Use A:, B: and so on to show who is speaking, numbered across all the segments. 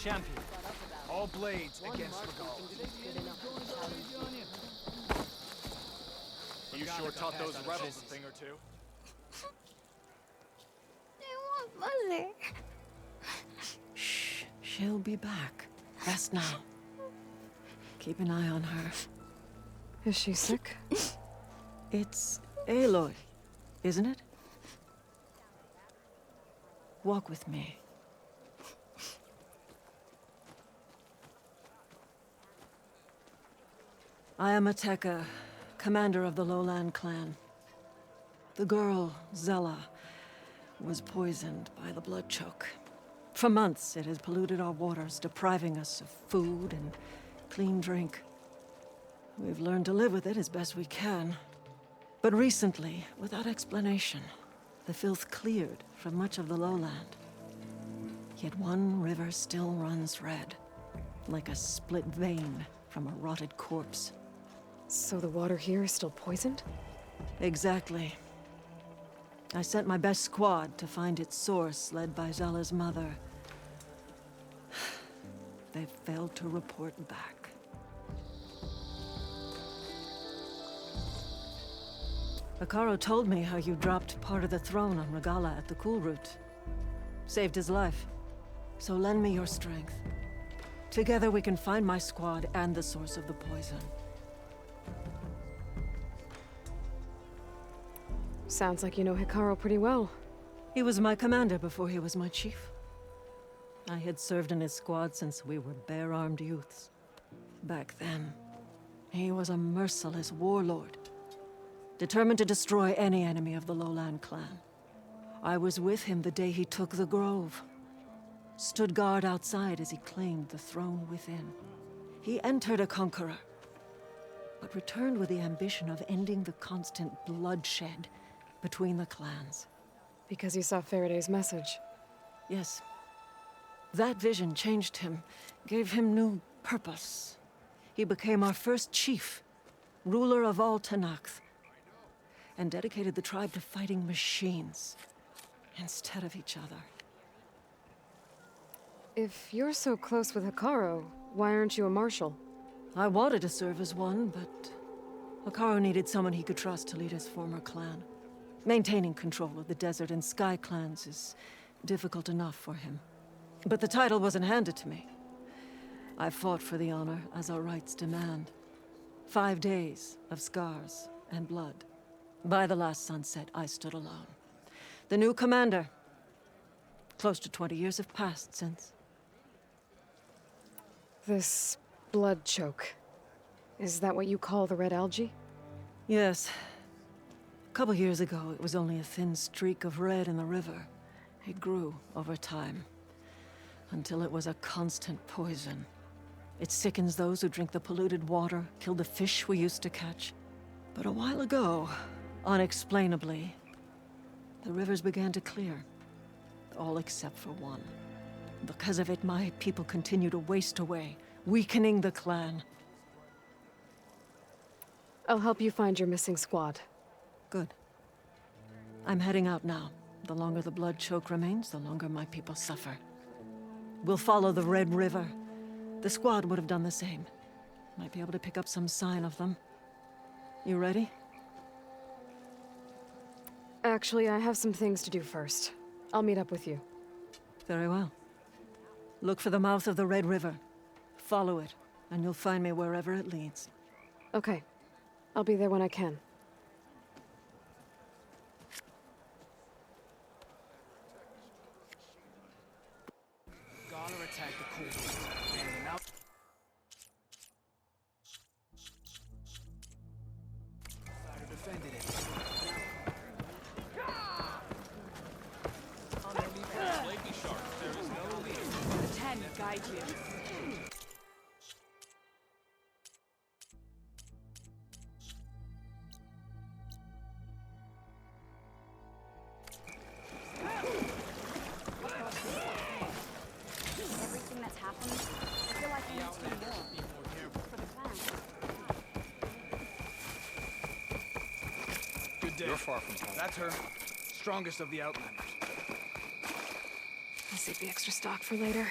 A: champion. All blades against Regal. You sure taught those rebels a thing or two.
B: I want Mother.
C: Shh, she'll be back. Rest now. Keep an eye on her.
D: Is she sick?
C: It's Aloy, isn't it? Walk with me. I am Ateka, commander of the Lowland clan. The girl, Zella, was poisoned by the blood choke. For months, it has polluted our waters, depriving us of food and clean drink. We've learned to live with it as best we can. But recently, without explanation, the filth cleared from much of the lowland. Yet one river still runs red, like a split vein from a rotted corpse.
D: So the water here is still poisoned?
C: Exactly. I sent my best squad to find its source, led by Zella's mother. They've failed to report back. Hekarro told me how you dropped part of the throne on Regala at the Cool Route. Saved his life. So lend me your strength. Together we can find my squad and the source of the poison.
D: Sounds like you know Hekarro pretty well.
C: He was my commander before he was my chief. I had served in his squad since we were bare-armed youths. Back then, he was a merciless warlord, determined to destroy any enemy of the Lowland clan. I was with him the day he took the Grove. Stood guard outside as he claimed the throne within. He entered a conqueror, but returned with the ambition of ending the constant bloodshed between the clans.
D: Because you saw Faraday's message.
C: Yes. That vision changed him, gave him new purpose. He became our first chief, ruler of all Tenakth, and dedicated the tribe to fighting machines instead of each other.
D: If you're so close with Hekarro, why aren't you a marshal?
C: I wanted to serve as one, but Hekarro needed someone he could trust to lead his former clan. Maintaining control of the desert and sky clans is difficult enough for him. But the title wasn't handed to me. I fought for the honor as our rights demand. 5 days of scars and blood. By the last sunset, I stood alone. The new commander. Close to 20 years have passed since.
D: This blood choke. Is that what you call the red algae?
C: Yes. A couple years ago, it was only a thin streak of red in the river. It grew over time, until it was a constant poison. It sickens those who drink the polluted water, killed the fish we used to catch. But a while ago, unexplainably, the rivers began to clear. All except for one. Because of it, my people continue to waste away, weakening the clan.
D: I'll help you find your missing squad.
C: Good. I'm heading out now. The longer the blood choke remains, the longer my people suffer. We'll follow the Red River. The squad would have done the same. Might be able to pick up some sign of them. You ready?
D: Actually, I have some things to do first. I'll meet up with you.
C: Very well. Look for the mouth of the Red River. Follow it, and you'll find me wherever it leads.
D: Okay. I'll be there when I can.
A: Gala attacked the Cool Route, and now defended it. Flaky shark, there is no lead.
E: The 10 guide you.
B: Everything that's happened, I feel like I need to do more for the clan.
A: Good day.
F: You're far from home.
A: That's her. Strongest of the Outlanders.
D: I'll save the extra stock for later.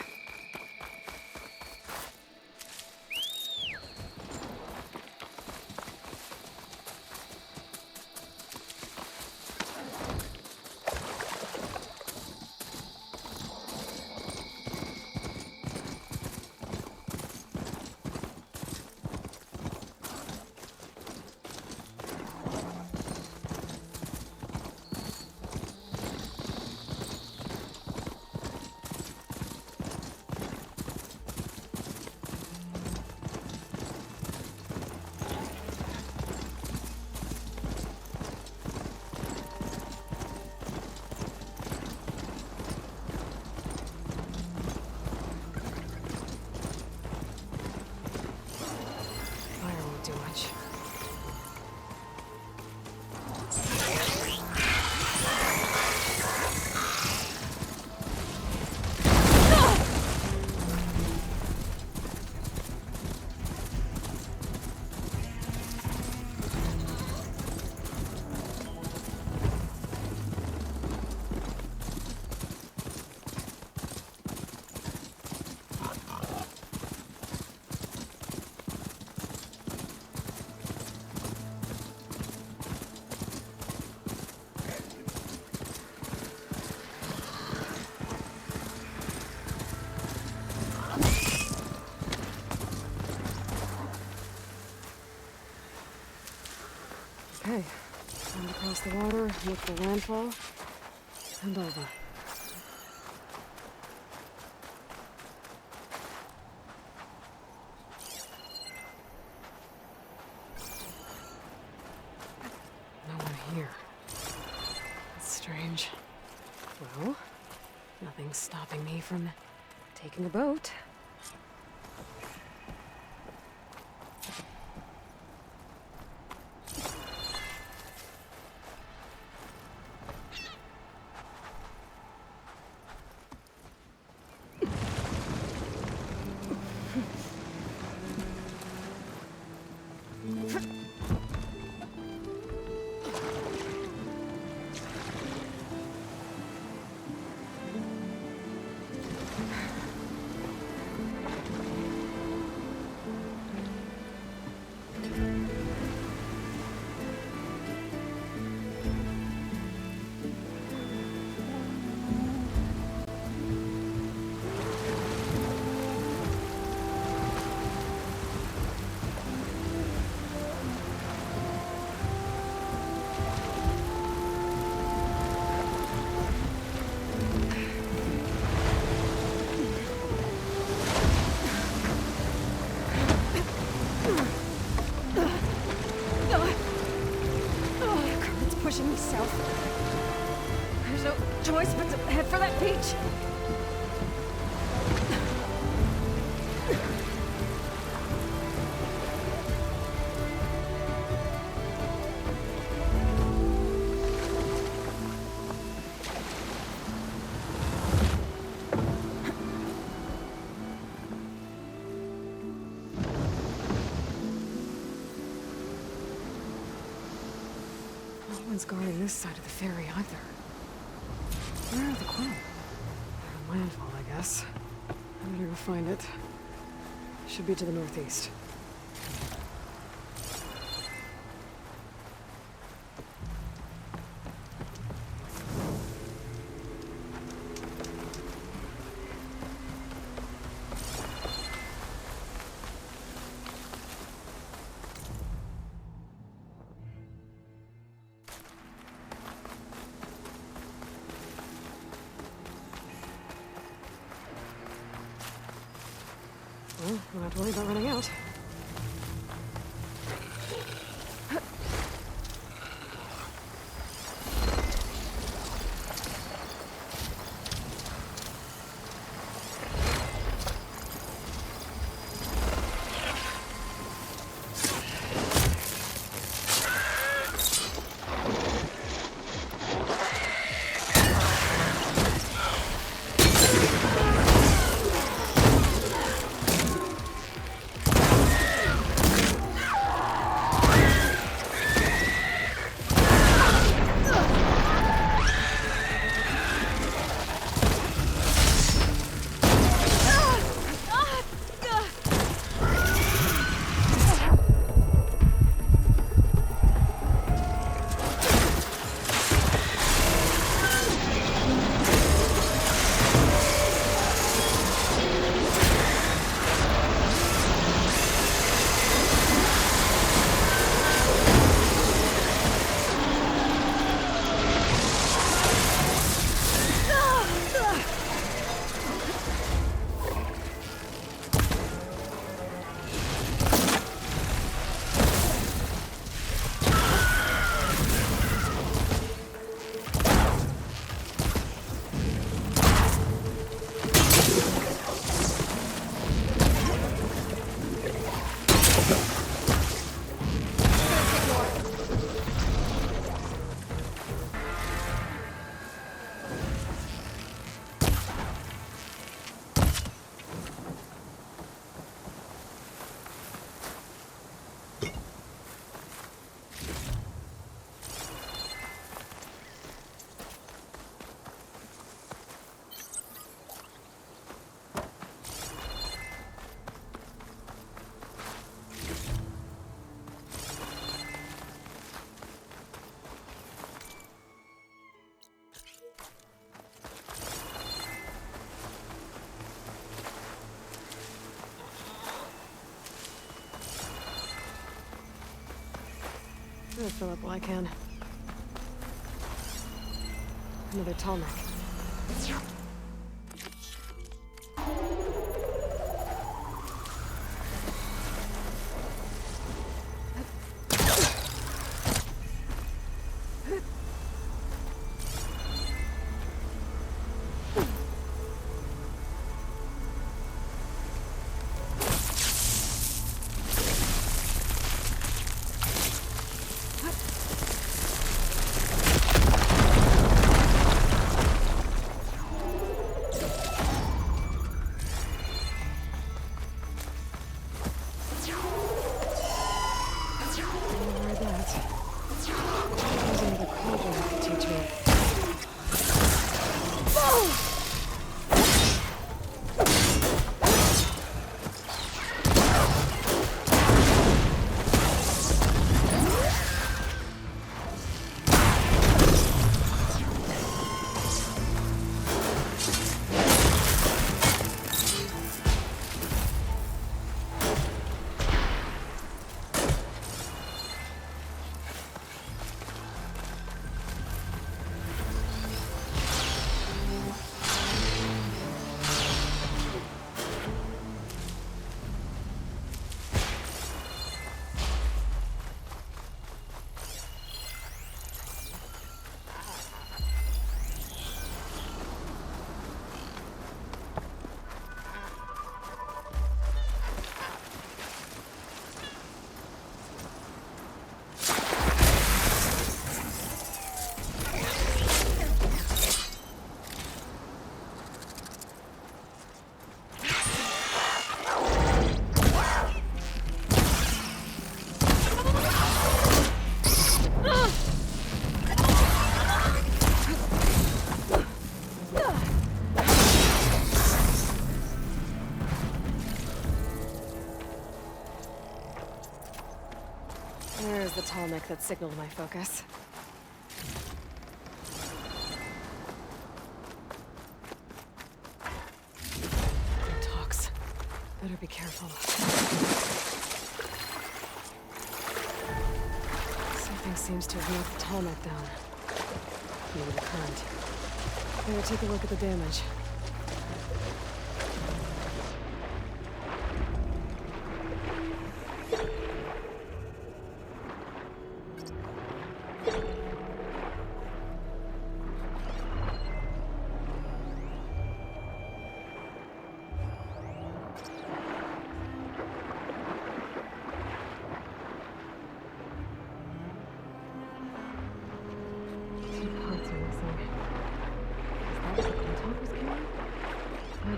D: the water, look for landfall, and over. No one here. That's strange. Well, nothing's stopping me from taking a boat. Pushing me south. There's no choice but to head for that beach. No one's guarding this side of the ferry either. Where are the crew? Landfall, I guess. I better go find it. Should be to the northeast. Well, don't have to worry about running out. I'll fill up while I can. Another tall neck. There's the tall neck that signaled my focus. Talks. Better be careful. Something seems to have knocked the tall neck down. Maybe the current. Better take a look at the damage.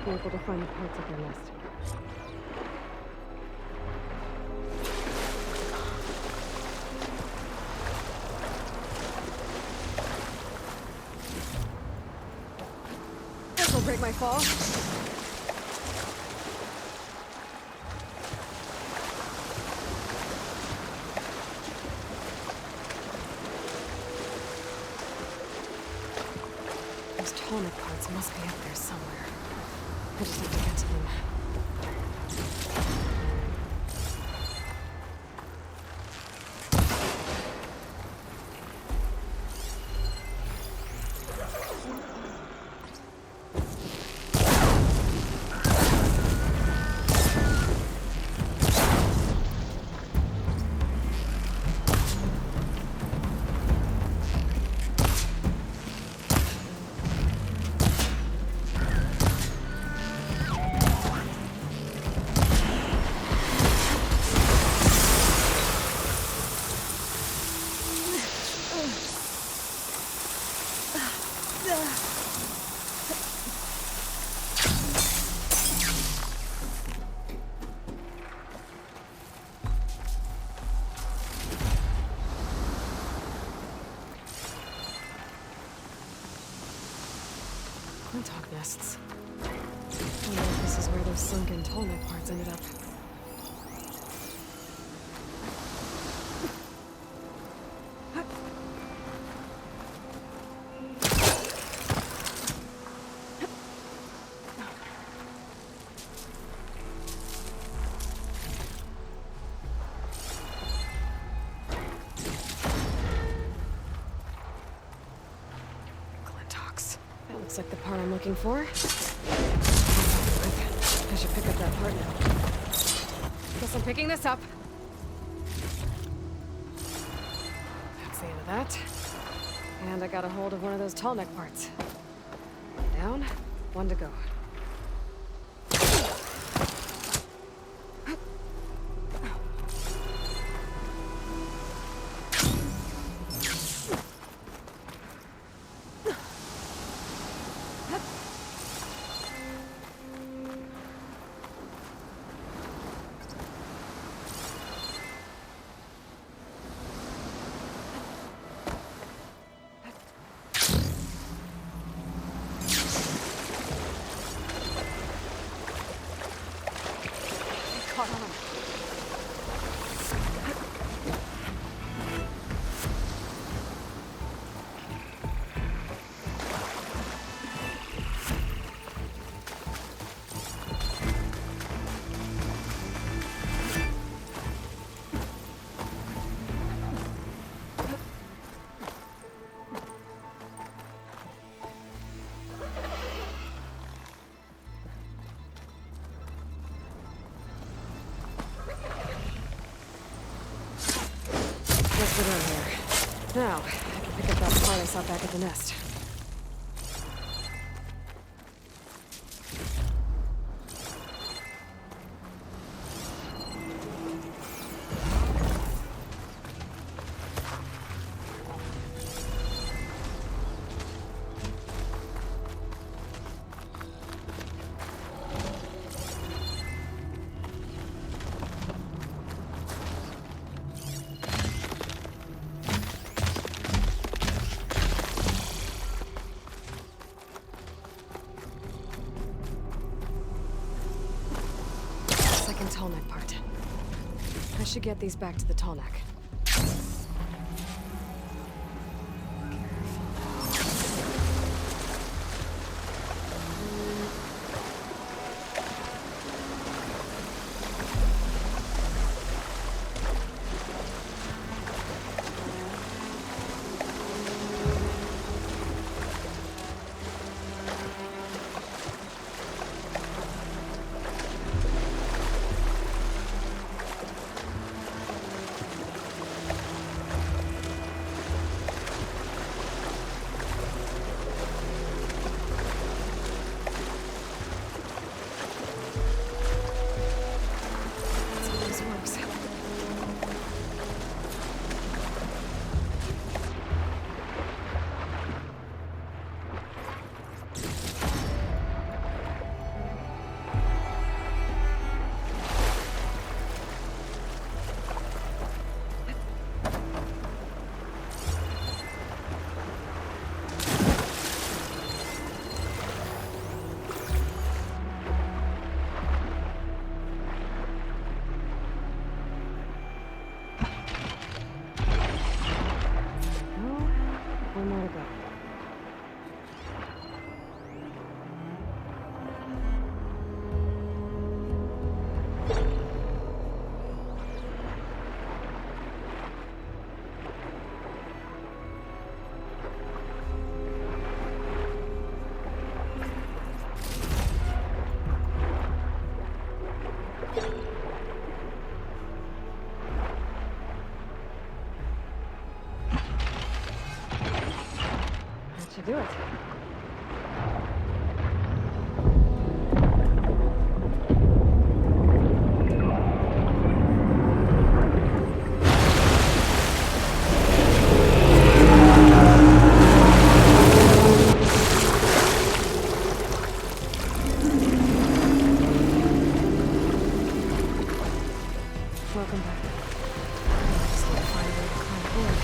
D: Be able to find the parts of their list. This will break my fall. Those tonic parts must be up there somewhere. I just have to get to them. Talk nests. I wonder if this is where those sunken tallneck parts ended up. Talk. part I'm looking for. I should pick up that part now. Guess I'm picking this up. That's the end of that. And I got a hold of one of those tall neck parts. One down, one to go. We're done here. Now, I can pick up that part I saw back at the nest. Tall neck part. I should get these back to the tall neck. Do it. Welcome back. I just need to find a way to climb aboard.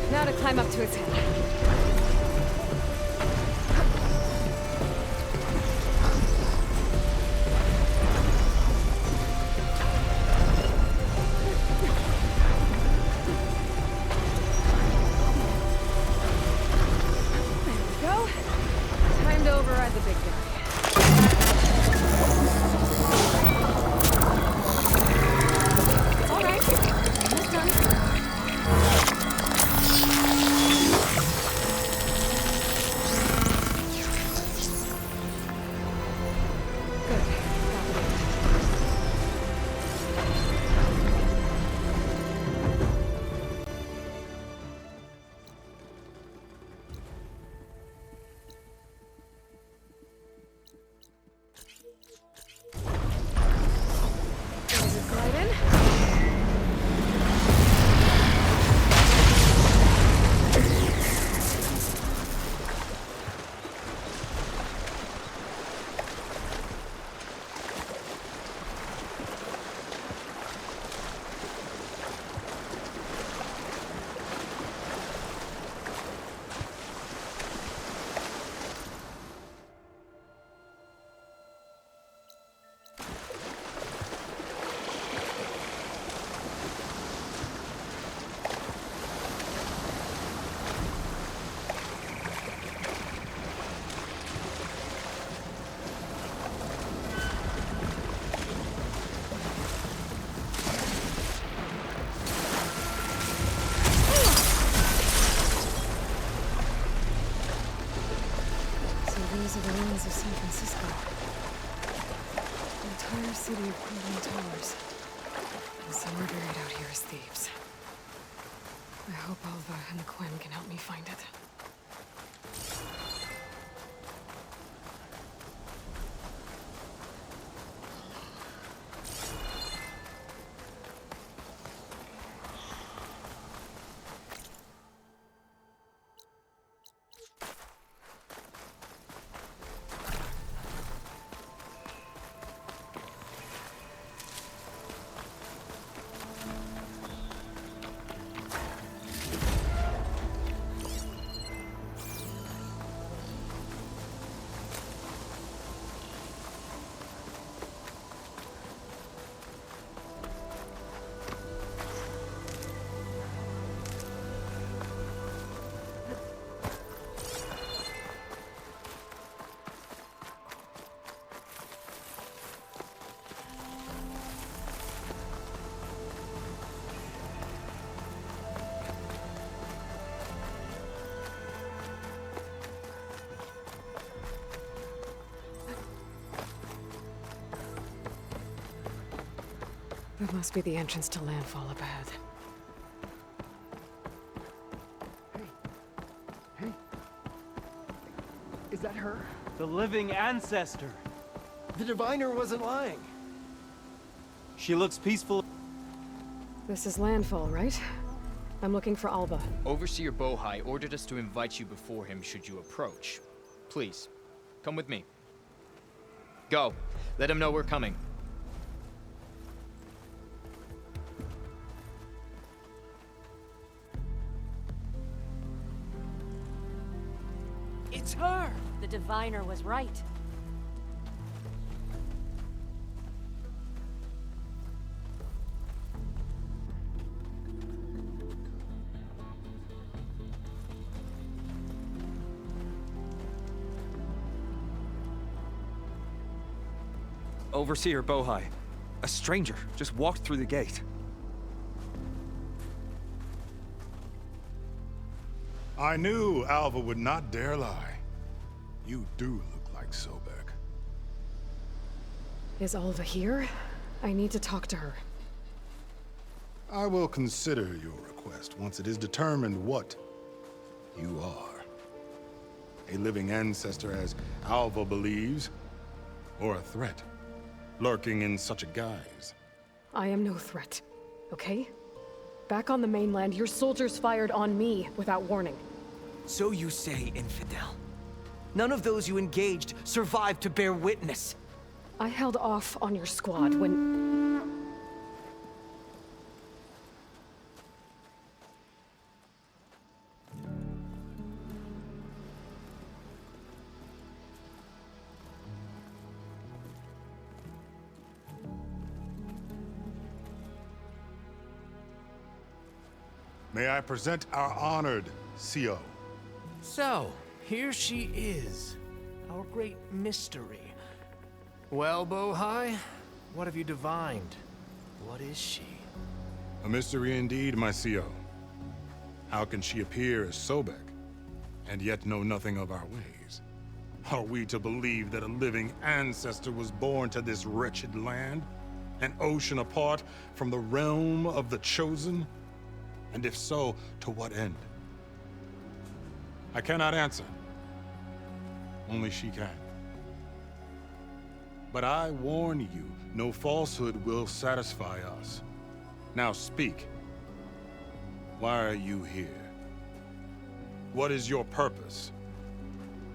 D: Now to climb up to its head. Go. Time to override the big guy. All right. Almost done. Good. Got it. Glide in. These are the ruins of San Francisco. The entire city of crumbling towers. And somewhere buried out here is Thebes. I hope Alva and the Quen can help me find it. That must be the entrance to landfall up ahead.
A: Hey. Is that her? The living ancestor. The diviner wasn't lying. She looks peaceful.
D: This is landfall, right? I'm looking for Alba.
E: Overseer Bohai ordered us to invite you before him should you approach. Please, come with me. Go. Let him know we're coming.
A: It's her!
B: The diviner was right.
F: Overseer Bohai. A stranger just walked through the gate.
G: I knew Alva would not dare lie. You do look like Sobek.
D: Is Alva here? I need to talk to her.
G: I will consider your request once it is determined what you are. A living ancestor, as Alva believes, or a threat, lurking in such a guise.
D: I am no threat, okay? Back on the mainland, your soldiers fired on me without warning.
H: So you say, infidel. None of those you engaged survived to bear witness.
D: I held off on your squad when...
G: May I present our honored CO?
I: So, here she is, our great mystery. Well, Bohai, what have you divined? What is she?
G: A mystery indeed, my CO. How can she appear as Sobek, and yet know nothing of our ways? Are we to believe that a living ancestor was born to this wretched land? An ocean apart from the realm of the Chosen? And if so, to what end? I cannot answer. Only she can. But I warn you, no falsehood will satisfy us. Now speak. Why are you here? What is your purpose?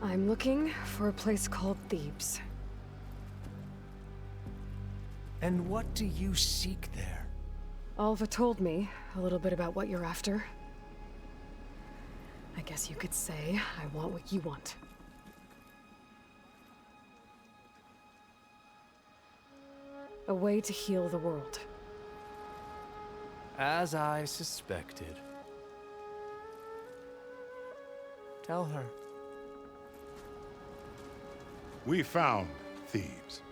D: I'm looking for a place called Thebes.
I: And what do you seek there?
D: Alva told me a little bit about what you're after. I guess you could say I want what you want. A way to heal the world.
I: As I suspected. Tell her.
G: We found Thebes,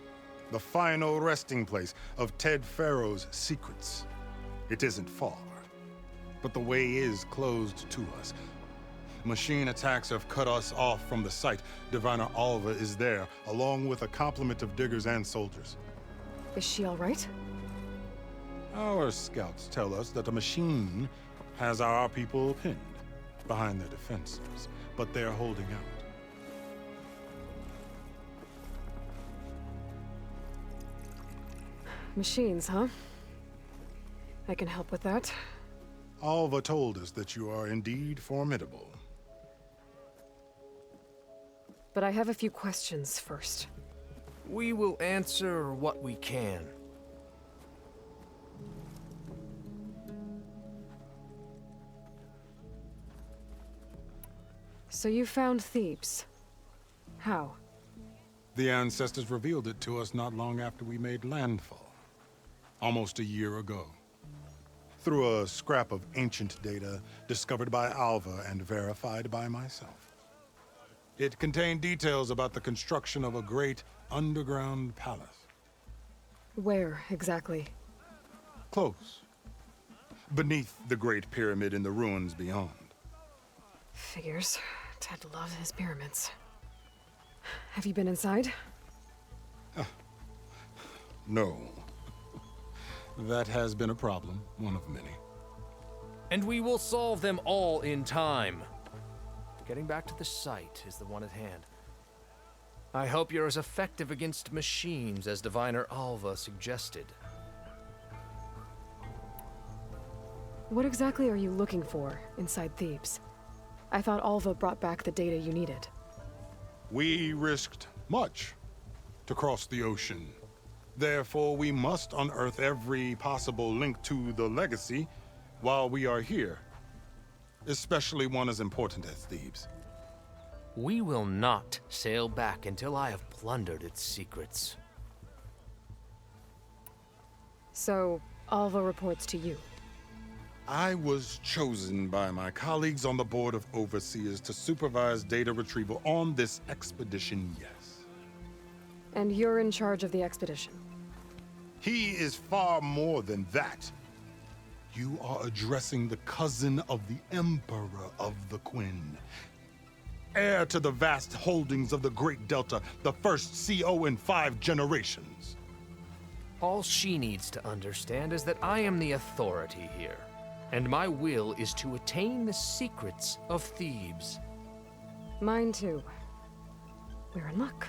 G: the final resting place of Ted Pharaoh's secrets. It isn't far, but the way is closed to us. Machine attacks have cut us off from the site. Diviner Alva is there, along with a complement of diggers and soldiers.
D: Is she all right?
G: Our scouts tell us that a machine has our people pinned behind their defenses, but they're holding out.
D: Machines, huh? I can help with that.
G: Alva told us that you are indeed formidable.
D: But I have a few questions first.
I: We will answer what we can.
D: So you found Thebes. How?
G: The ancestors revealed it to us not long after we made landfall. Almost a year ago. Through a scrap of ancient data discovered by Alva and verified by myself. It contained details about the construction of a great underground palace.
D: Where, exactly?
G: Close. Beneath the Great Pyramid in the ruins beyond.
D: Figures. Ted loves his pyramids. Have you been inside?
G: No. That has been a problem, one of many.
I: And we will solve them all in time. Getting back to the site is the one at hand. I hope you're as effective against machines as Diviner Alva suggested.
D: What exactly are you looking for inside Thebes? I thought Alva brought back the data you needed.
G: We risked much to cross the ocean. Therefore, we must unearth every possible link to the legacy while we are here. Especially one as important as Thebes.
I: We will not sail back until I have plundered its secrets.
D: So, Alva reports to you.
G: I was chosen by my colleagues on the Board of Overseers to supervise data retrieval on this expedition, yes.
D: And you're in charge of the expedition.
G: He is far more than that. You are addressing the cousin of the Emperor of the Quinn. Heir to the vast holdings of the Great Delta, the first CO in 5 generations.
I: All she needs to understand is that I am the authority here, and my will is to attain the secrets of Thebes.
D: Mine too. We're in luck.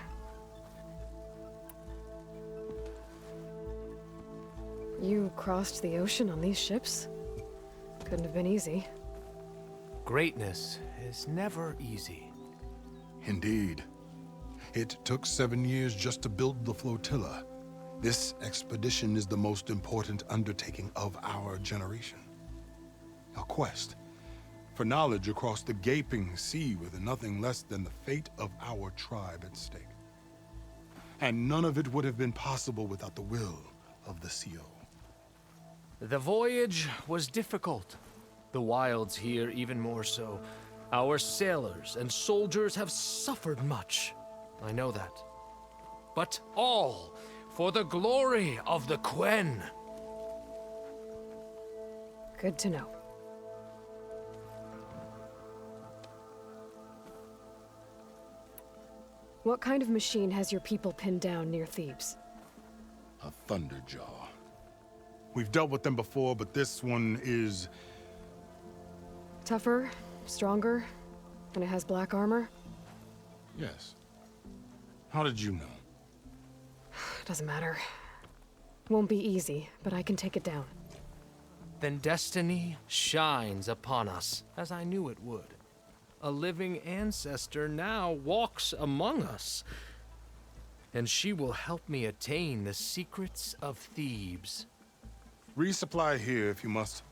D: You crossed the ocean on these ships? Couldn't have been easy.
I: Greatness is never easy.
G: Indeed. It took 7 years just to build the flotilla. This expedition is the most important undertaking of our generation. A quest for knowledge across the gaping sea with nothing less than the fate of our tribe at stake. And none of it would have been possible without the will of the CO.
I: The voyage was difficult, The wilds here even more so. Our sailors and soldiers have suffered much. I know that. But all for the glory of the Quen.
D: Good to know. What kind of machine has your people pinned down near Thebes?
G: A Thunderjaw. We've dealt with them before, but this one is...
D: Tougher, stronger, and it has black armor?
G: Yes. How did you know?
D: Doesn't matter. Won't be easy, but I can take it down.
I: Then destiny shines upon us, as I knew it would. A living ancestor now walks among us, and she will help me attain the secrets of Thebes.
G: Resupply here if you must.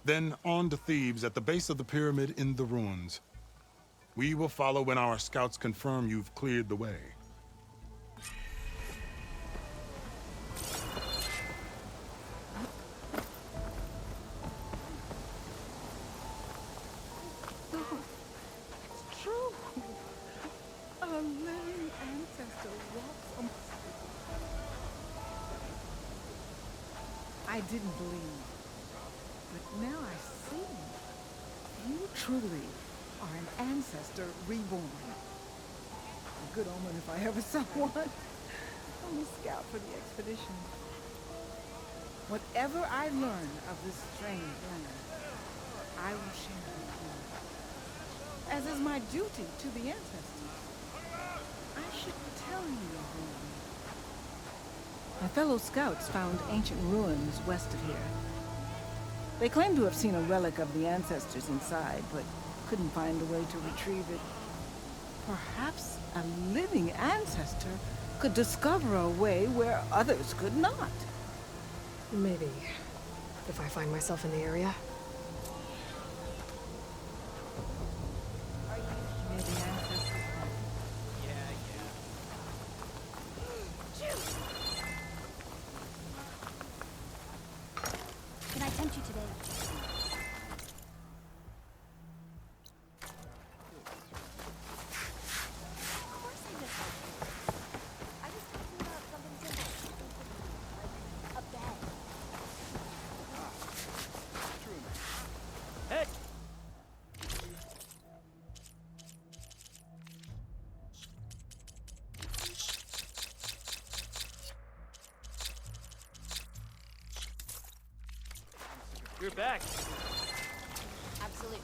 G: Then on to Thebes at the base of the pyramid in the ruins. We will follow when our scouts confirm you've cleared the way.
B: It's true. A living ancestor walks on... I didn't believe, but now I see. You truly are an ancestor reborn. A good omen if I ever saw one. I'm a scout for the expedition. Whatever I learn of this strange land, I will share with you. As is my duty to the ancestors. I should tell you, everyone. My fellow scouts found ancient ruins west of here. They claim to have seen a relic of the ancestors inside, but couldn't find a way to retrieve it. Perhaps a living ancestor could discover a way where others could not.
D: Maybe. If I find myself in the area.
B: Maybe ancestors.
J: Can I tempt you today? Of course I just helped you. I was talking about something simple. Like a bed.
A: Hey! You're back.
J: Absolutely.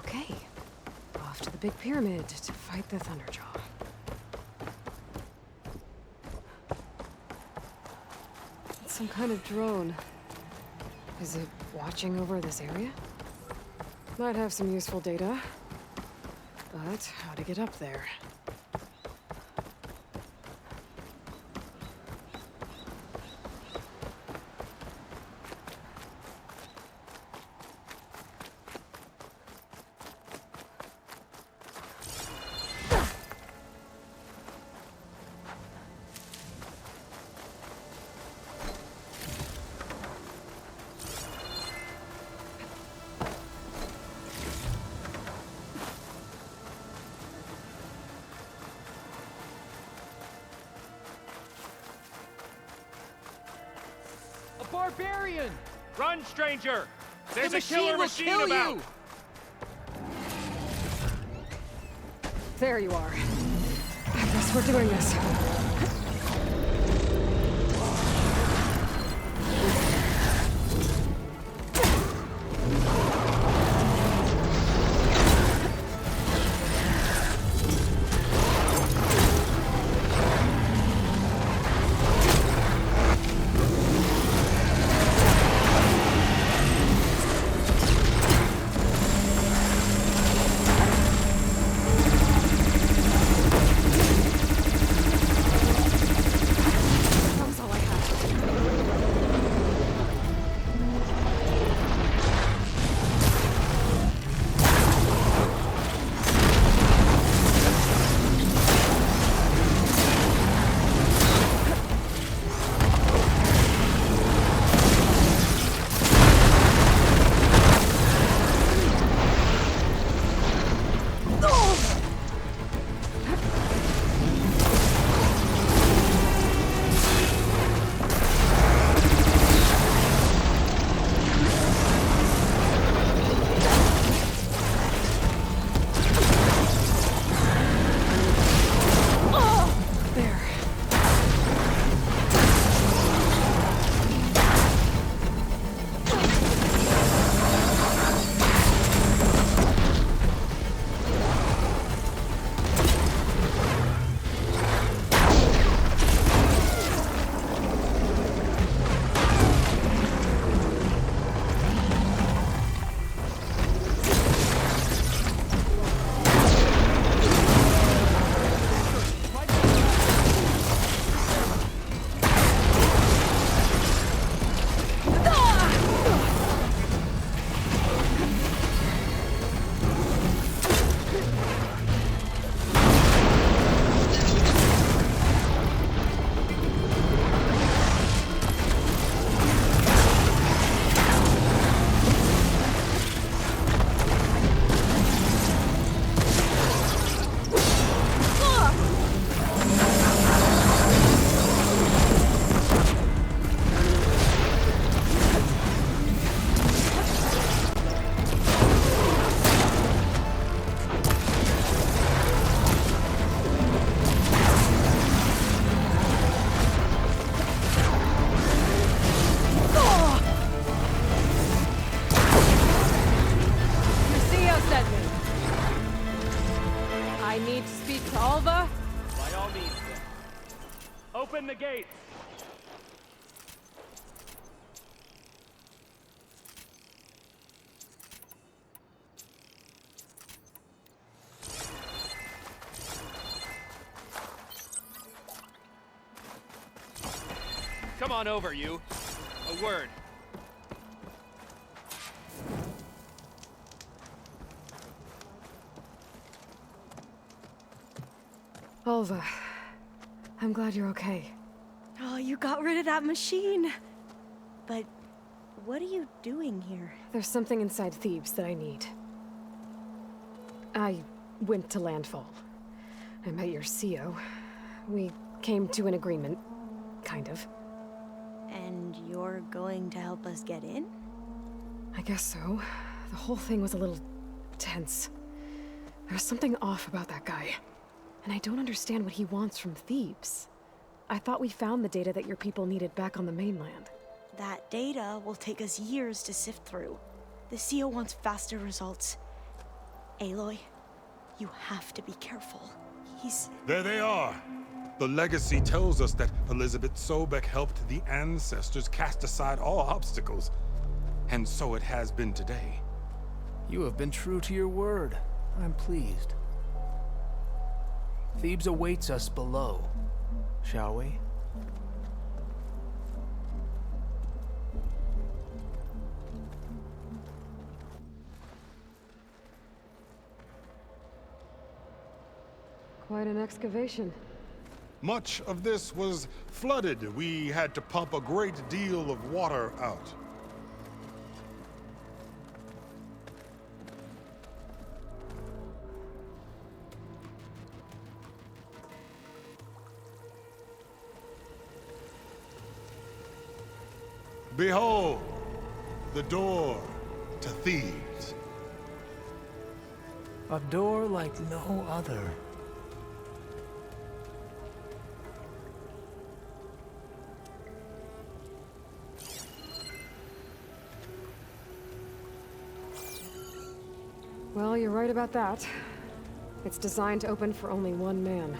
D: Okay. Off to the big pyramid to fight the Thunderjaw. It's some kind of drone. Is it watching over this area? Might have some useful data. But how to get up there?
A: Barbarian! Run, stranger! There's
I: The
A: a killer
I: will
A: machine
I: kill
A: about!
I: you!
D: There you are. I guess we're doing this. Alva?
A: By all means, then. Open the gates! Come on over, you. A word.
D: Alva, I'm glad you're okay.
J: Oh, you got rid of that machine. But what are you doing here?
D: There's something inside Thebes that I need. I went to landfall. I met your CO. We came to an agreement, kind of.
J: And you're going to help us get in?
D: I guess so. The whole thing was a little tense. There was something off about that guy. And I don't understand what he wants from Thebes. I thought we found the data that your people needed back on the mainland.
J: That data will take us years to sift through. The CO wants faster results. Aloy, you have to be careful.
G: There they are! The legacy tells us that Elizabeth Sobek helped the ancestors cast aside all obstacles. And so it has been today.
I: You have been true to your word. I'm pleased. Thebes awaits us below, shall we?
D: Quite an excavation.
G: Much of this was flooded. We had to pump a great deal of water out. Behold, the door to Thebes.
I: A door like no other.
D: Well, you're right about that. It's designed to open for only one man.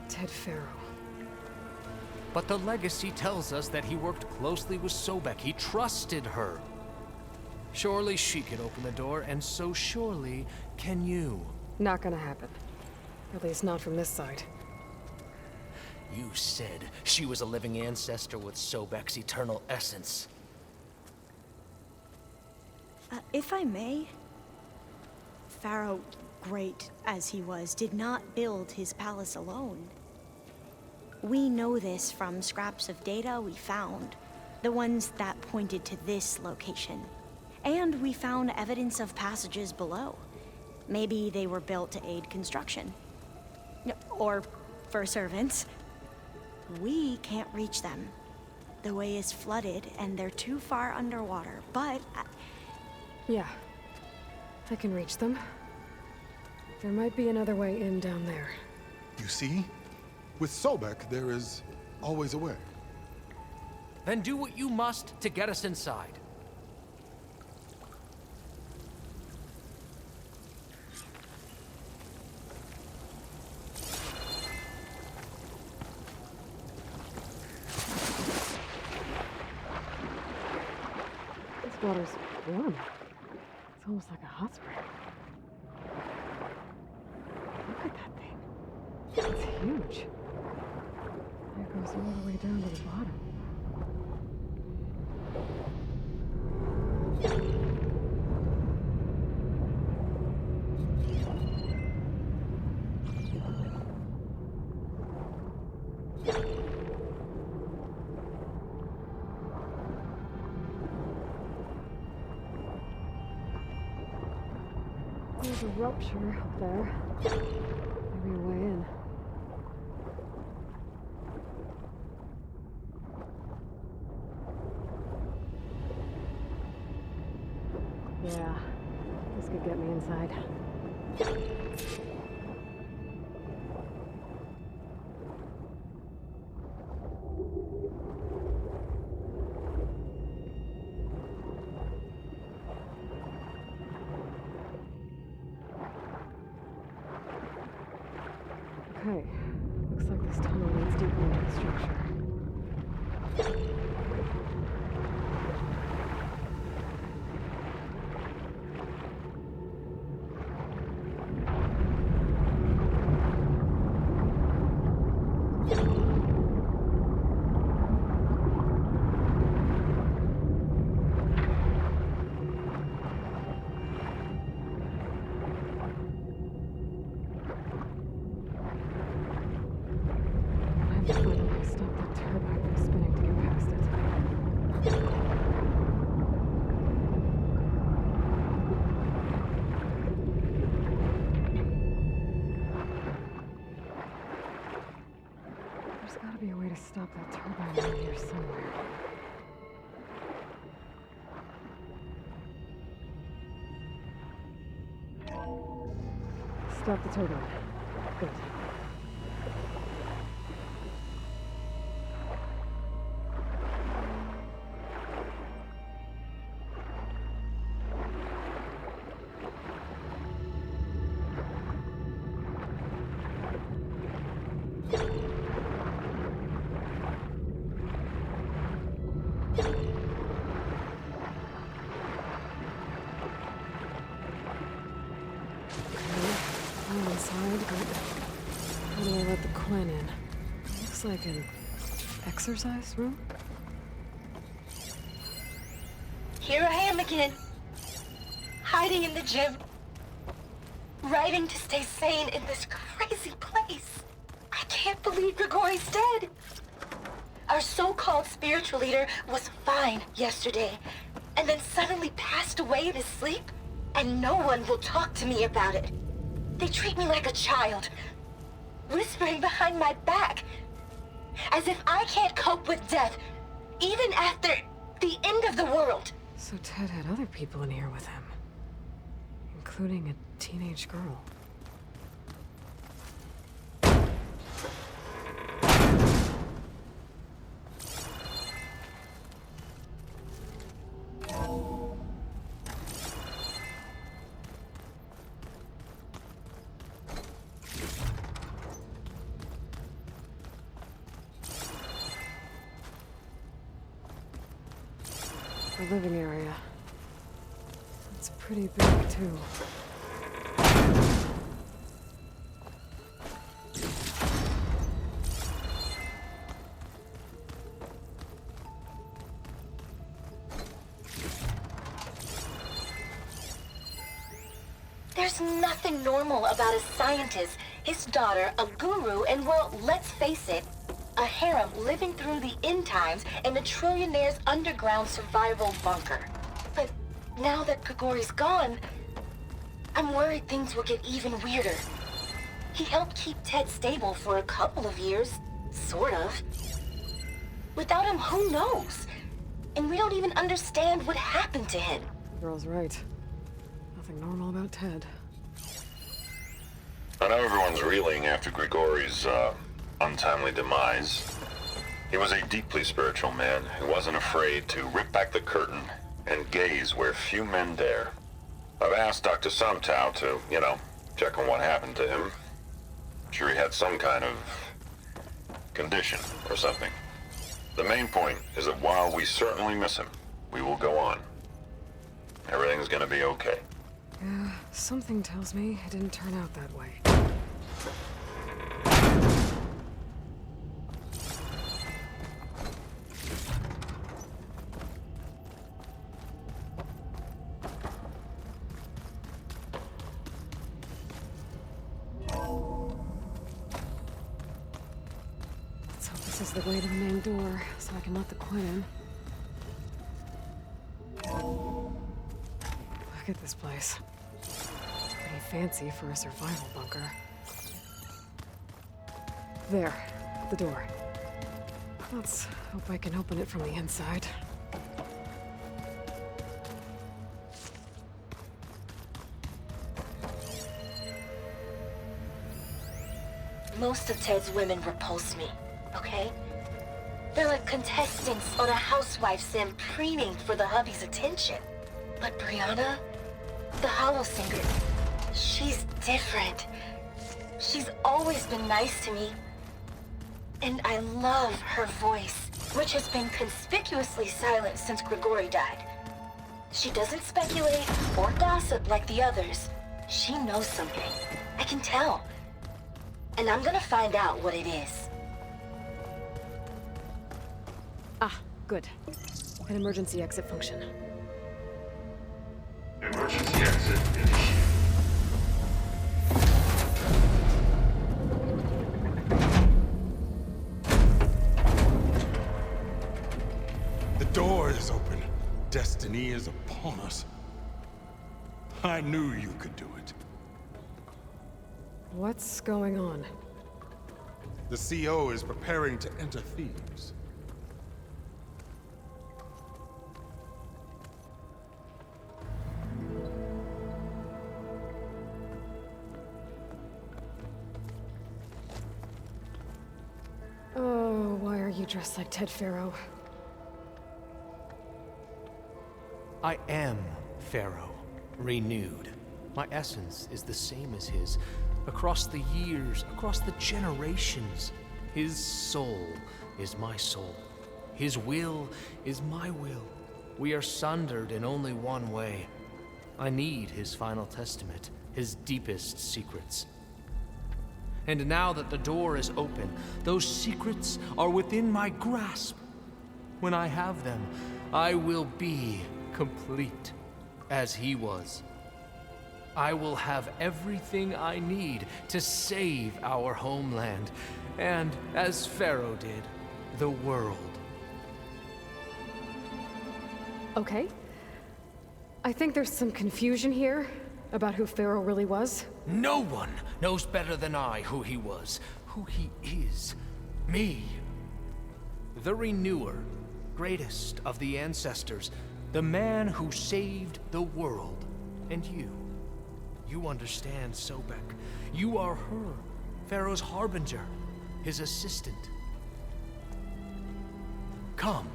D: Ted Faro.
I: But the legacy tells us that he worked closely with Sobek. He trusted her. Surely she can open the door, and so surely can you.
D: Not gonna happen. At least not from this side.
I: You said she was a living ancestor with Sobek's eternal essence.
J: If I may, Pharaoh, great as he was, did not build his palace alone. We know this from scraps of data we found, the ones that pointed to this location. And we found evidence of passages below. Maybe they were built to aid construction. Or for servants. We can't reach them. The way is flooded and they're too far underwater, but...
D: Yeah. I can reach them. There might be another way in down there.
G: You see? With Sobek, there is always a way.
I: Then do what you must to get us inside.
D: This water's warm. It's almost like a hot spring. Look at that thing. It's huge. It goes all the way down to the bottom. There's a rupture up there. Maybe a way in. Yeah, this could get me inside. Okay. Looks like this tunnel leads deeper into the structure. There's gotta be a way to stop that turbine around here somewhere. Stop the turbine. Good. How do I let the Quinn in? Looks like an exercise room?
K: Here I am again. Hiding in the gym. Writing to stay sane in this crazy place. I can't believe Grigori's dead. Our so-called spiritual leader was fine yesterday, and then suddenly passed away in his sleep, and no one will talk to me about it. They treat me like a child, whispering behind my back, as if I can't cope with death, even after the end of the world.
D: So Ted had other people in here with him, including a teenage girl. The living area. It's pretty big, too.
K: There's nothing normal about a scientist, his daughter, a guru, and well, let's face it, a harem living through the end times in a trillionaire's underground survival bunker. But now that Grigori's gone, I'm worried things will get even weirder. He helped keep Ted stable for a couple of years, sort of. Without him, who knows? And we don't even understand what happened to him.
D: The girl's right. Nothing normal about Ted.
L: I know everyone's reeling after Grigori's, untimely demise. He was a deeply spiritual man who wasn't afraid to rip back the curtain and gaze where few men dare. I've asked Dr. Sumtow to, check on what happened to him. I'm sure he had some kind of condition or something. The main point is that while we certainly miss him, we will go on. Everything's gonna be okay.
D: Yeah, something tells me it didn't turn out that way. Let's hope this is the way to the main door, so I can let the Quinn in. Look at this place. It's pretty fancy for a survival bunker. There, the door. Let's hope I can open it from the inside.
K: Most of Ted's women repulse me, okay? They're like contestants on a housewife sim preening for the hubby's attention. But Brianna, the hollow singer, she's different. She's always been nice to me. And I love her voice, which has been conspicuously silent since Grigori died. She doesn't speculate or gossip like the others. She knows something. I can tell. And I'm gonna find out what it is.
D: Ah, good. An emergency exit function.
L: Emergency exit initiated.
G: The door is open. Destiny is upon us. I knew you could do it.
D: What's going on?
G: The CO is preparing to enter Thebes.
D: Oh, why are you dressed like Ted Pharaoh?
I: I am Pharaoh, renewed. My essence is the same as his. Across the years, across the generations, his soul is my soul. His will is my will. We are sundered in only one way. I need his final testament, his deepest secrets. And now that the door is open, those secrets are within my grasp. When I have them, I will be complete, as he was. I will have everything I need to save our homeland, and, as Pharaoh did, the world.
D: Okay. I think there's some confusion here about who Pharaoh really was.
I: No one knows better than I who he was, who he is. Me. The Renewer, greatest of the ancestors, the man who saved the world. And you. You understand, Sobek. You are her, Pharaoh's harbinger, his assistant. Come,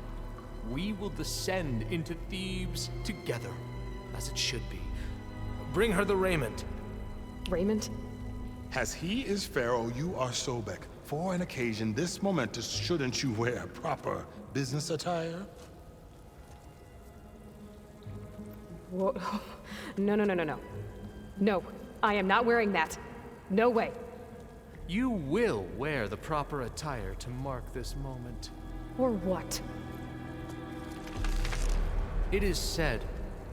I: we will descend into Thebes together, as it should be. Bring her the raiment.
D: Raiment?
G: As he is Pharaoh, you are Sobek. For an occasion this momentous, shouldn't you wear proper business attire?
D: Whoa. No. No, I am not wearing that. No way.
I: You will wear the proper attire to mark this moment.
D: Or what?
I: It is said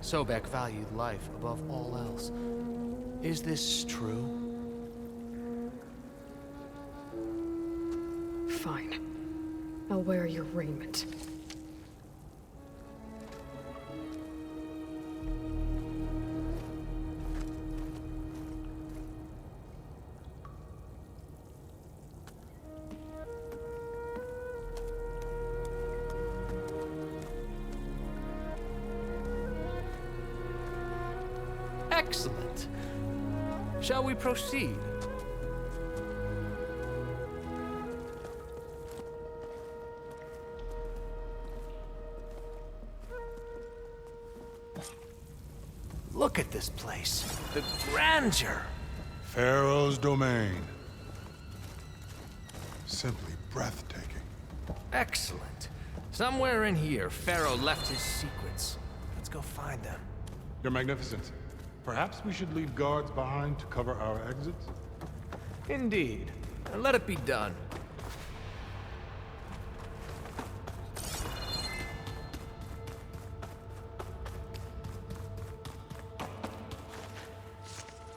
I: Sobek valued life above all else. Is this true?
D: Fine. I'll wear your raiment.
I: Excellent. Shall we proceed? Look at this place. The grandeur.
G: Pharaoh's domain. Simply breathtaking.
I: Excellent. Somewhere in here, Pharaoh left his secrets. Let's go find them.
G: Your Magnificence, perhaps we should leave guards behind to cover our exits?
I: Indeed. And let it be done.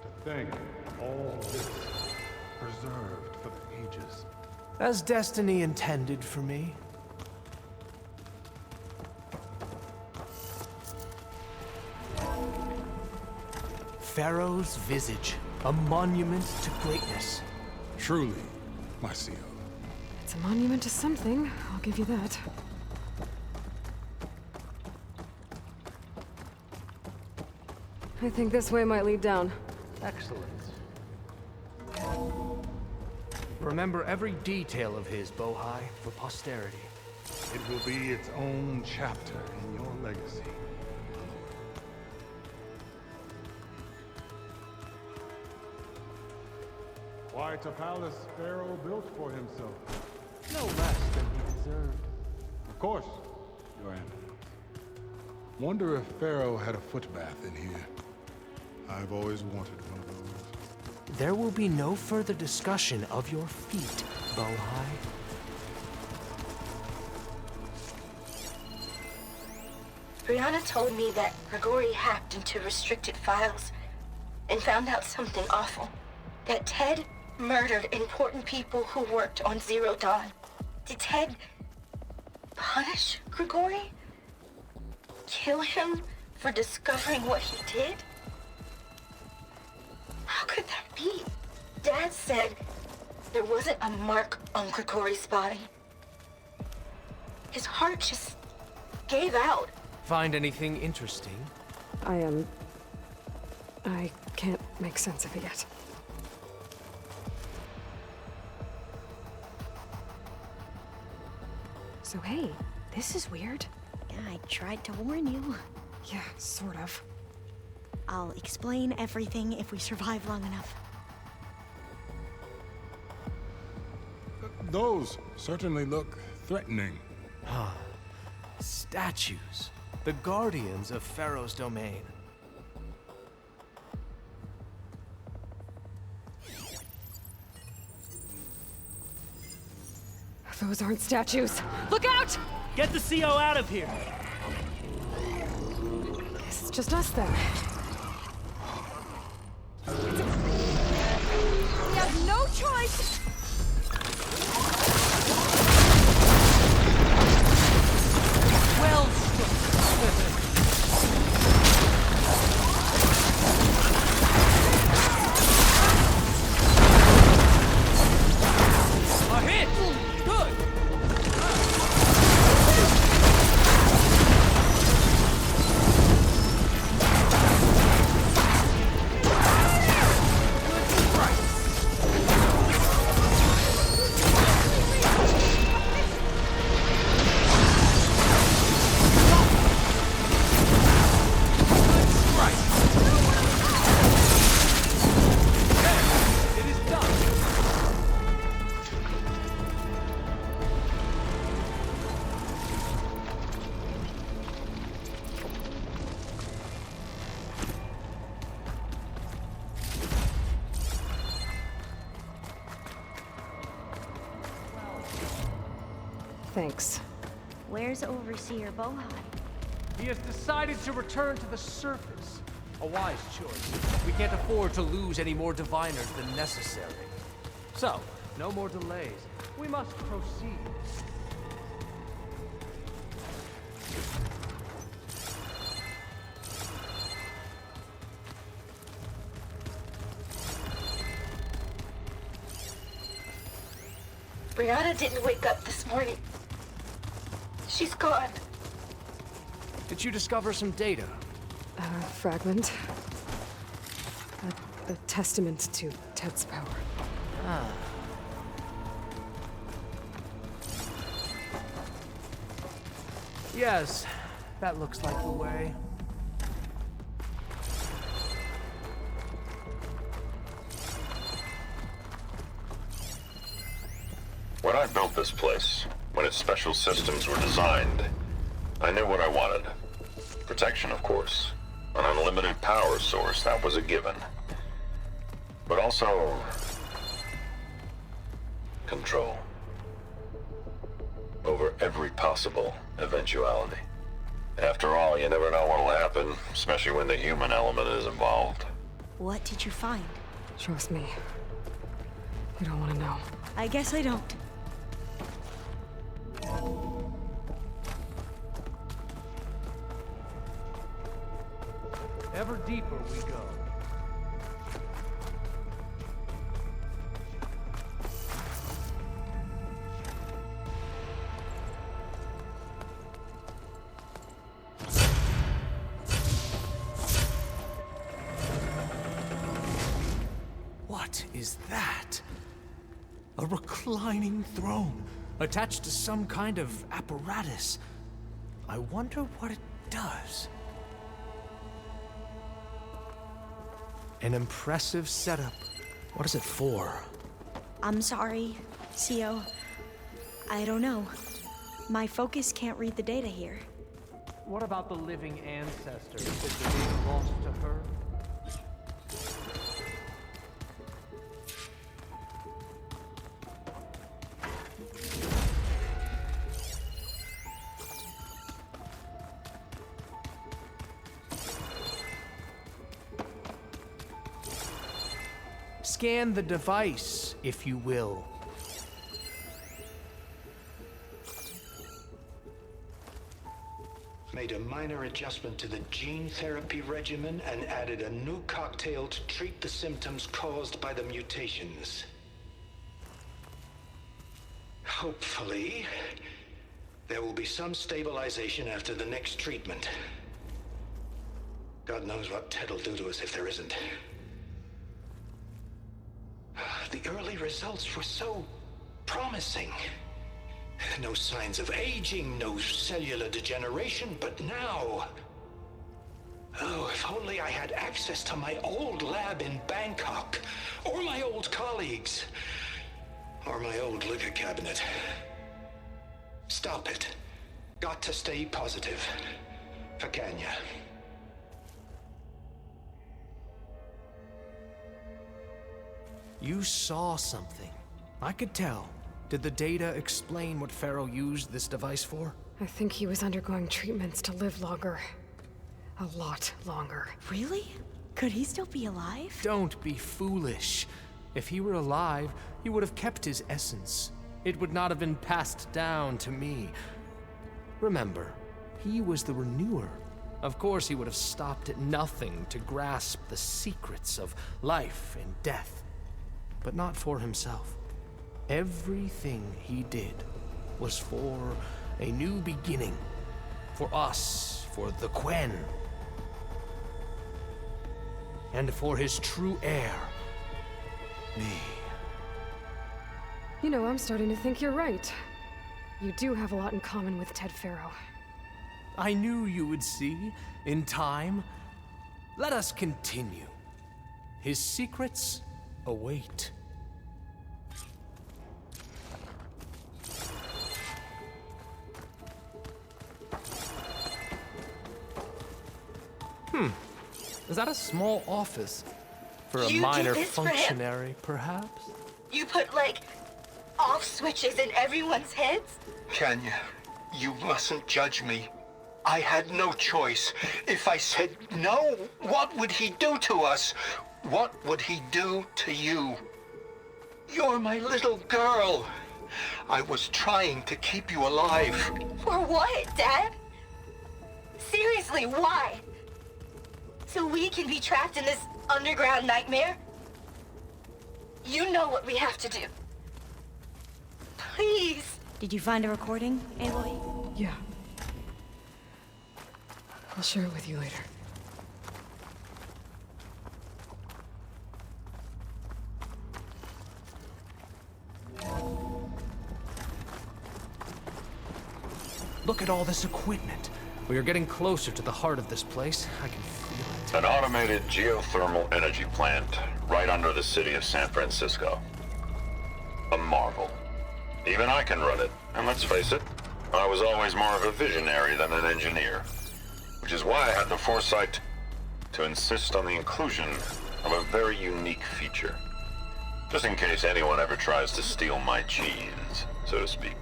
G: To think all this preserved for the ages.
I: As destiny intended for me. Pharaoh's visage, a monument to greatness.
G: Truly, my CO.
D: It's a monument to something, I'll give you that. I think this way might lead down.
I: Excellent. Remember every detail of his, Bohai, for posterity.
G: It will be its own chapter in your legacy. Quite a palace Pharaoh built for himself.
A: No less than he deserved.
G: Of course, Your Eminence. Wonder if Pharaoh had a foot bath in here. I've always wanted one of those.
I: There will be no further discussion of your feet, Bohai.
K: Brianna told me that Grigori hacked into restricted files and found out something awful. That Ted murdered important people who worked on Zero Dawn. Did Ted punish Grigori? Kill him for discovering what he did? How could that be? Dad said there wasn't a mark on Grigori's body. His heart just gave out.
I: Find anything interesting?
D: I can't make sense of it yet. So hey, this is weird.
J: Yeah, I tried to warn you.
D: Yeah, sort of.
J: I'll explain everything if we survive long enough.
G: Those certainly look threatening.
I: Statues. The guardians of Pharaoh's domain.
D: Those aren't statues. Look out!
A: Get the CO out of here!
D: Guess it's just us then.
B: We have no choice!
A: Well struck! A hit! Good!
D: Thanks.
J: Where's Overseer Bohai?
A: He has decided to return to the surface. A wise choice. We can't afford to lose any more diviners than necessary. So, no more delays. We must proceed.
K: Brianna didn't wake up this morning. She's gone.
I: Did you discover some data?
D: Fragment. A testament to Ted's power.
I: Yes, that looks like the way.
L: When I built this place, when its special systems were designed, I knew what I wanted. Protection, of course. An unlimited power source, that was a given. But also... control. Over every possible eventuality. After all, you never know what'll happen, especially when the human element is involved.
J: What did you find?
D: Trust me. You don't want to know.
J: I guess I don't.
A: Ever deeper we go.
I: What is that? A reclining throne, attached to some kind of apparatus. I wonder what it does. An impressive setup. What is it for?
J: I'm sorry, CO. I don't know. My focus can't read the data here.
A: What about the living ancestor? Is the data lost to her? Scan the device, if you will.
M: Made a minor adjustment to the gene therapy regimen and added a new cocktail to treat the symptoms caused by the mutations. Hopefully, there will be some stabilization after the next treatment. God knows what Ted'll do to us if there isn't. The early results were so promising. No signs of aging, no cellular degeneration, but now... Oh, if only I had access to my old lab in Bangkok, or my old colleagues, or my old liquor cabinet. Stop it. Got to stay positive. For Kenya.
A: You saw something. I could tell. Did the data explain what Pharaoh used this device for?
D: I think he was undergoing treatments to live longer. A lot longer.
J: Really? Could he still be alive?
A: Don't be foolish. If he were alive, he would have kept his essence. It would not have been passed down to me. Remember, he was the renewer. Of course, he would have stopped at nothing to grasp the secrets of life and death. But not for himself. Everything he did was for a new beginning. For us, for the Quen. And for his true heir, me.
D: You know, I'm starting to think you're right. You do have a lot in common with Ted Pharaoh.
A: I knew you would see, in time. Let us continue. His secrets await. Is that a small office? For a minor functionary, perhaps?
K: You put, like, off switches in everyone's heads?
M: Kenya, you mustn't judge me. I had no choice. If I said no, what would he do to us? What would he do to you? You're my little girl. I was trying to keep you alive.
K: For what, Dad? Seriously, why? So we can be trapped in this underground nightmare? You know what we have to do. Please.
J: Did you find a recording, Aloy?
D: Yeah. I'll share it with you later.
A: Look at all this equipment. We are getting closer to the heart of this place. I can feel it.
L: An automated geothermal energy plant right under the city of San Francisco. A marvel. Even I can run it, and let's face it, I was always more of a visionary than an engineer. Which is why I had the foresight to insist on the inclusion of a very unique feature. Just in case anyone ever tries to steal my cheese, so to speak.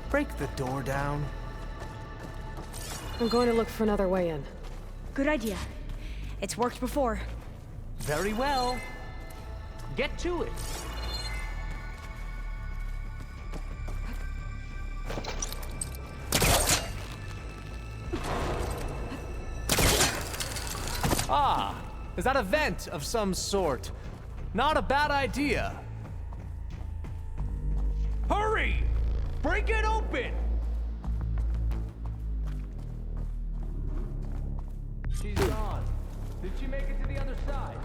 A: Break the door down.
D: I'm going to look for another way in.
J: Good idea. It's worked before.
A: Very well. Get to it. Ah, is that a vent of some sort? Not a bad idea. Hurry! Break it open! She's gone. Did she make it to the other side?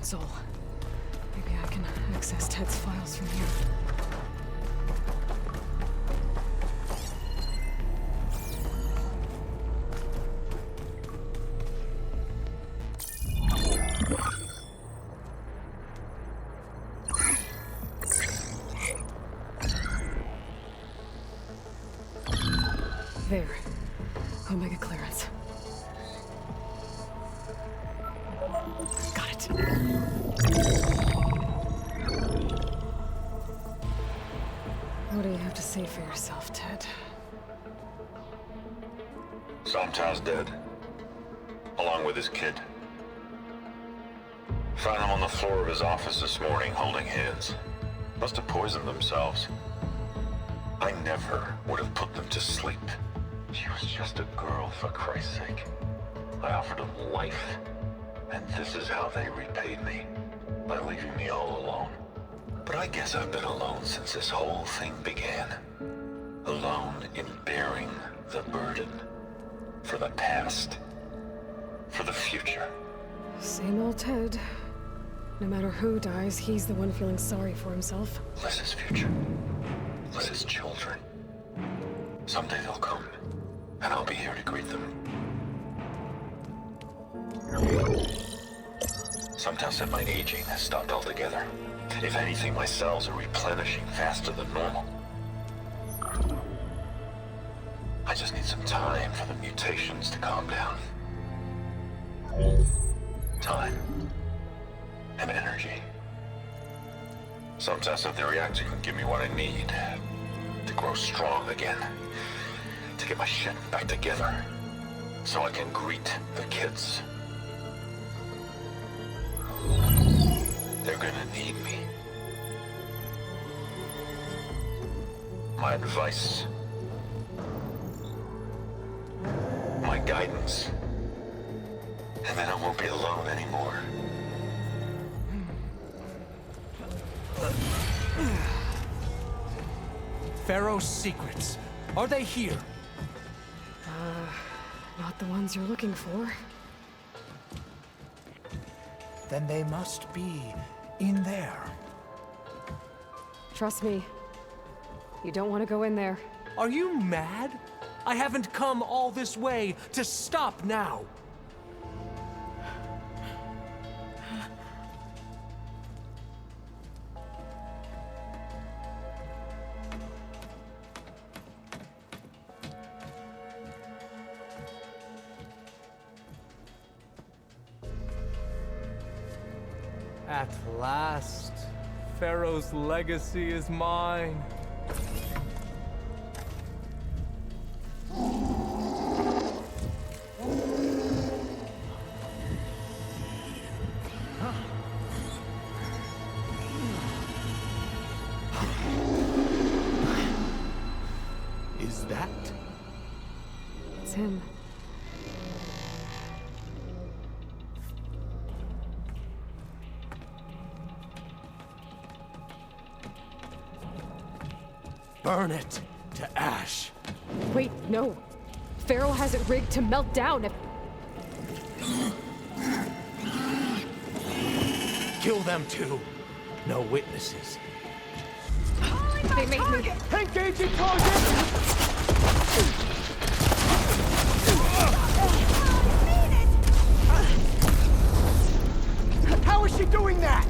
D: console. Maybe I can access Ted's files from here. There. Omega clearance. Got it. What do you have to say for yourself, Ted?
L: Somta's dead. Along with his kid. Found him on the floor of his office this morning, holding hands. Must have poisoned themselves. I never would have put them to sleep. She was just a girl, for Christ's sake. I offered them life, and this is how they repaid me, by leaving me all alone. But I guess I've been alone since this whole thing began. Alone in bearing the burden. For the past. For the future.
D: Same old Ted. No matter who dies, he's the one feeling sorry for himself.
L: Liz's future. Liz's children. Someday they'll come, and I'll be here to greet them. Sometimes said my aging has stopped altogether. If anything, my cells are replenishing faster than normal. I just need some time for the mutations to calm down. Time. And energy. Sometimes said the reactor can give me what I need to grow strong again. To get my shit back together. So I can greet the kids. They're gonna need me. My advice. My guidance. And then I won't be alone anymore.
A: Pharaoh's secrets. Are they here?
D: Not the ones you're looking for.
A: Then they must be in there.
D: Trust me. You don't want to go in there.
A: Are you mad? I haven't come all this way to stop now. At last, Pharaoh's legacy is mine. Is that?
D: It's him.
A: Burn it to ash.
D: Wait, no. Pharaoh has it rigged to melt down if...
A: Kill them too. No witnesses.
D: They made me...
A: Engaging target! How is she doing that?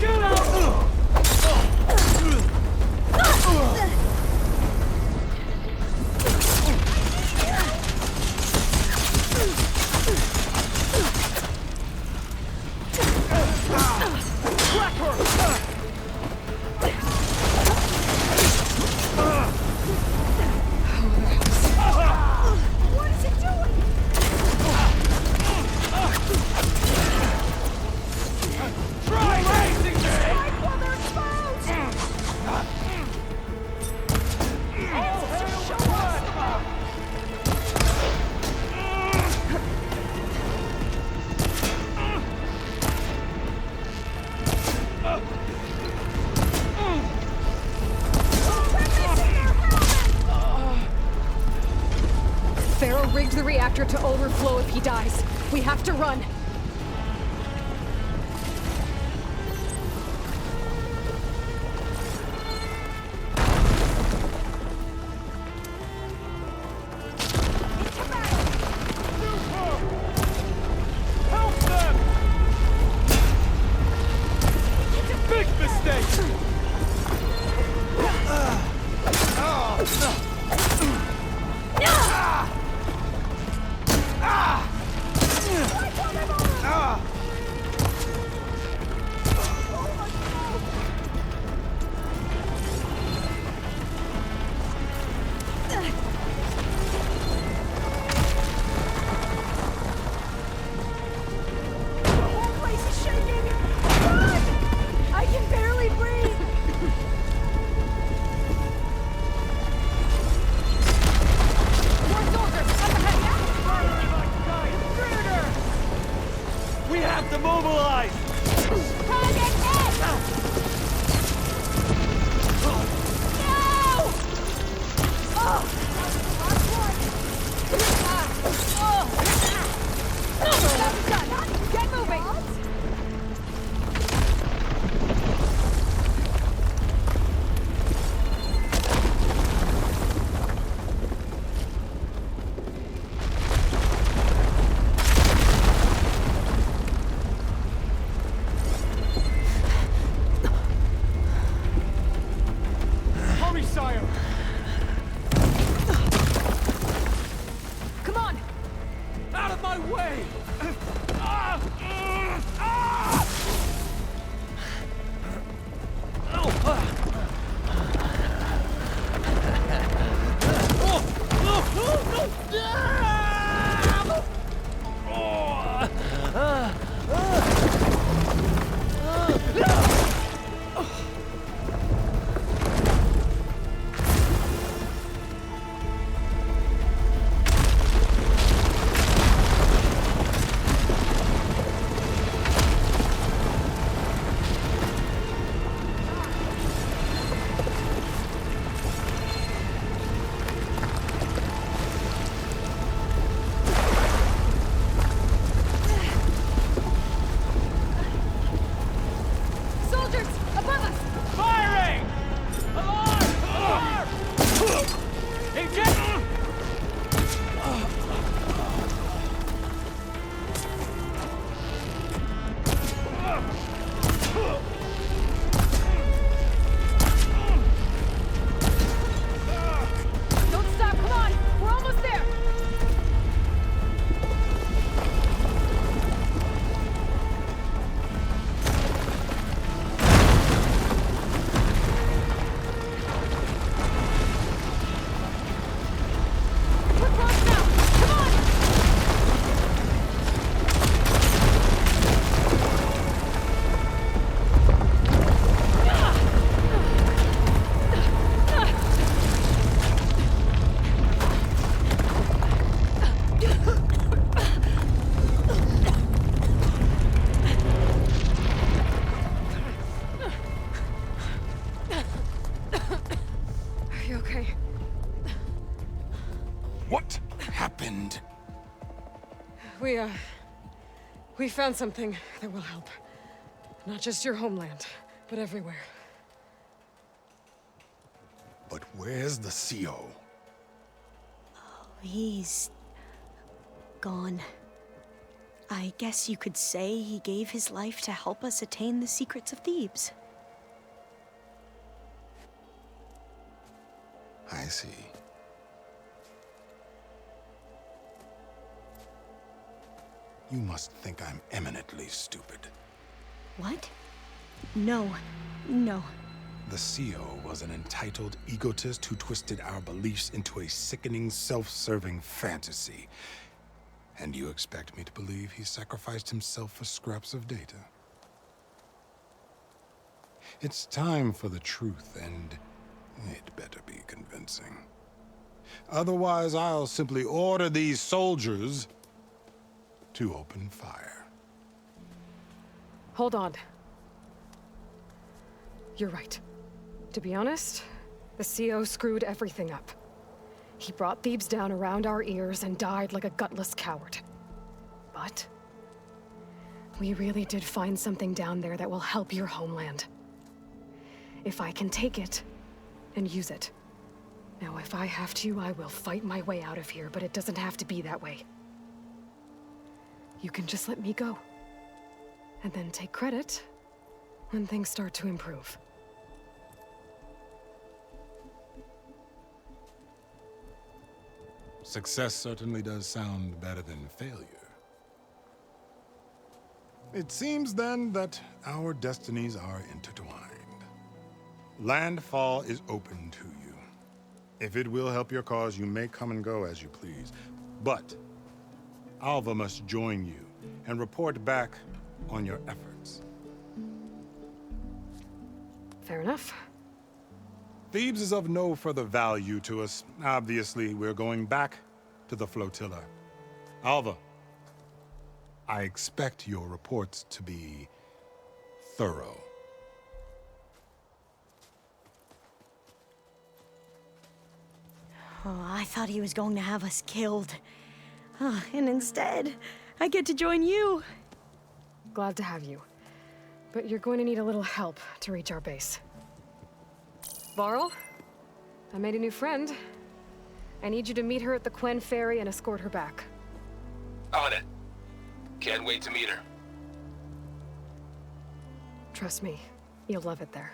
A: Get out!
D: reactor to overflow if he dies. We have to run. We found something that will help. Not just your homeland, but everywhere.
G: But where's the CO?
J: Oh, he's gone. I guess you could say he gave his life to help us attain the secrets of Thebes.
G: I see. You must think I'm eminently stupid.
J: What? No. No.
G: The CO was an entitled egotist who twisted our beliefs into a sickening, self-serving fantasy. And you expect me to believe he sacrificed himself for scraps of data? It's time for the truth, and it better be convincing. Otherwise, I'll simply order these soldiers to open fire.
D: Hold on. You're right. To be honest, the CO screwed everything up. He brought Thebes down around our ears and died like a gutless coward. But we really did find something down there that will help your homeland. If I can take it and use it. Now, if I have to, I will fight my way out of here, but it doesn't have to be that way. You can just let me go. And then take credit when things start to improve.
G: Success certainly does sound better than failure. It seems then that our destinies are intertwined. Landfall is open to you. If it will help your cause, you may come and go as you please. But Alva must join you and report back on your efforts.
D: Fair enough.
G: Thebes is of no further value to us. Obviously, we're going back to the flotilla. Alva, I expect your reports to be thorough.
J: Oh, I thought he was going to have us killed. And instead, I get to join you.
D: Glad to have you. But you're going to need a little help to reach our base. Varl, I made a new friend. I need you to meet her at the Quen Ferry and escort her back.
N: On it. Can't wait to meet her.
D: Trust me, you'll love it there.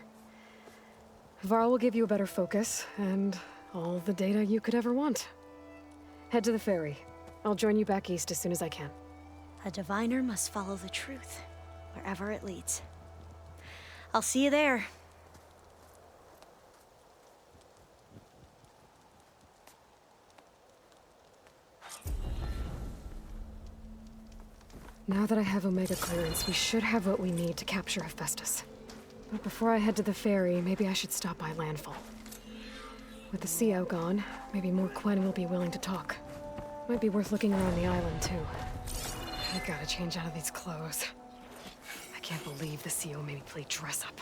D: Varl will give you a better focus, and all the data you could ever want. Head to the ferry. I'll join you back east as soon as I can.
J: A diviner must follow the truth, wherever it leads. I'll see you there.
D: Now that I have Omega clearance, we should have what we need to capture Hephaestus. But before I head to the ferry, maybe I should stop by Landfall. With the CO gone, maybe more Quen will be willing to talk. Might be worth looking around the island, too. I gotta change out of these clothes. I can't believe the CO made me play dress up.